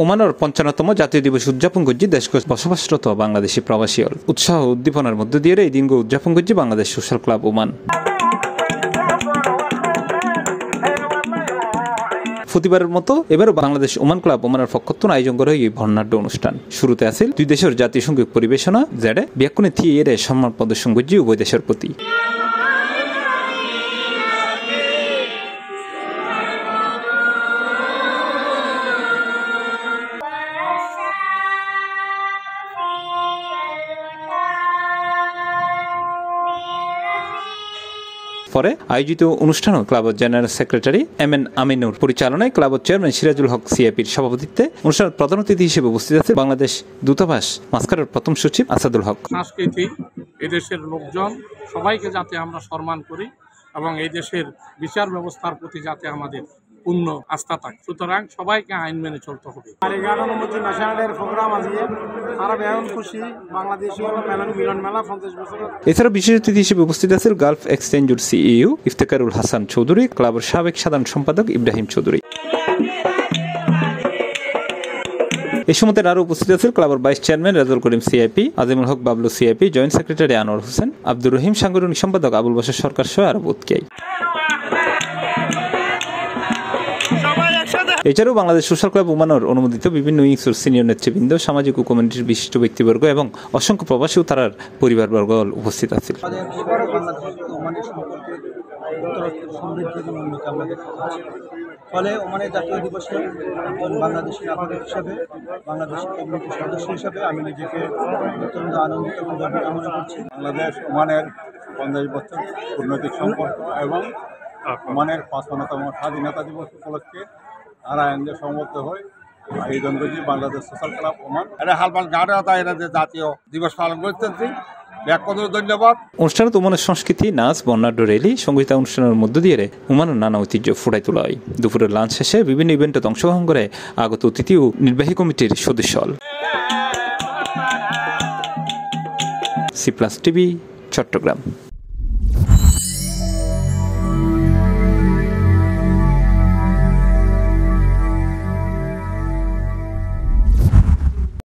ওমানের ৫৫তম জাতীয় দিবস উদযাপন করছে দেশ বসবাসরত বাংলাদেশি প্রবাসী উৎসাহ উদ্দীপনার মধ্য দিয়ে এই দিনগুলো উদযাপন করছে বাংলাদেশ সোশ্যাল ক্লাব ওমান। প্রতিবারের মতো এবারও বাংলাদেশ ওমান ক্লাব ওমানের পক্ষত্ব আয়োজন করা হয় এই বর্ণাঢ্য অনুষ্ঠান। শুরুতে আসিল দুই দেশের জাতীয় সঙ্গীত পরিবেশনা, যেটা ব্যাকুনে থিয়ে সম্মান প্রদর্শন করছে উভয় দেশের প্রতি। পরে আয়োজিত অনুষ্ঠানে ক্লাবের জেনারেল সেক্রেটারি এম.এন. আমিনুর পরিচালনায় ক্লাবের চেয়ারম্যান সিরাজুল হক সিআইপির সভাপতিত্বে অনুষ্ঠানের প্রধান অতিথি হিসেবে উপস্থিত আছেন বাংলাদেশ দূতাবাস মাস্কারের প্রথম সচিব আসাদুল হক। সাংস্কৃতিক এদেশের লোকজন সবাইকে যাতে আমরা সম্মান করি এবং এই দেশের বিচার ব্যবস্থার প্রতি যাতে আমাদের পূর্ণ আস্থা থাকে, সুতরাং সবাইকে আইন মেনে চলতে হবে। এছাড়া বিশেষ অতিথি হিসেবে উপস্থিত আছেন গালফ এক্সচেঞ্জের সিইও ইফতেখারুল হাসান চৌধুরী, ক্লাবের সাবেক সাধারণ সম্পাদক ইব্রাহিম চৌধুরী। এই সময় আরো উপস্থিত আছেন ক্লাবের vice chairman Rajul Karim CIP, Azimul Haque Bablu CIP, joint secretary Anwar Hossain, Abdur Rahim সাংগঠনিক সম্পাদক আবুল বাশার সরকার সহ আরো বোধকেই। এছাড়াও বাংলাদেশ সোশ্যাল ক্লাব ওমানের অনুমোদিত বিভিন্ন উইংসের সিনিয়র নেতৃবৃন্দ, সামাজিক ও কমিউনিটির বিশিষ্ট ব্যক্তিবর্গ এবং অসংখ্য প্রবাসী ও তার পরিবারবর্গ উপস্থিত আছে। ফলে ওমানের জাতীয় দিবসে বাংলাদেশের নাগরিক হিসাবে, বাংলাদেশ কমিউনিটির সদস্য হিসাবে আমি নিজেকে অত্যন্ত আনন্দিত এবং গর্বিত মনে করছি। বাংলাদেশ ওমানের ৫০ বছর কূটনৈতিক সম্পর্ক এবং ওমানের ৫৫তম স্বাধীনতা দিবস উপলক্ষে তারা আইনদের সমর্থ হয় আয়োজন করছি বাংলাদেশ সোশ্যাল ক্লাব ওমান। এটা হালপাল গাড়া এরা যে জাতীয় দিবস পালন করতেছি, ধন্যবাদ। অনুষ্ঠানে ওমানের সংস্কৃতি, নাচ, বর্ণাঢ্য র্যালি, সংগীতা অনুষ্ঠানের মধ্য দিয়ে ওমানের নানা ঐতিহ্য ফুটাই তোলা হয়। দুপুরের লাঞ্চ শেষে বিভিন্ন ইভেন্টে অংশগ্রহণ করে আগত অতিথি ও নির্বাহী কমিটির সদস্য। C plus TV, Chittagong.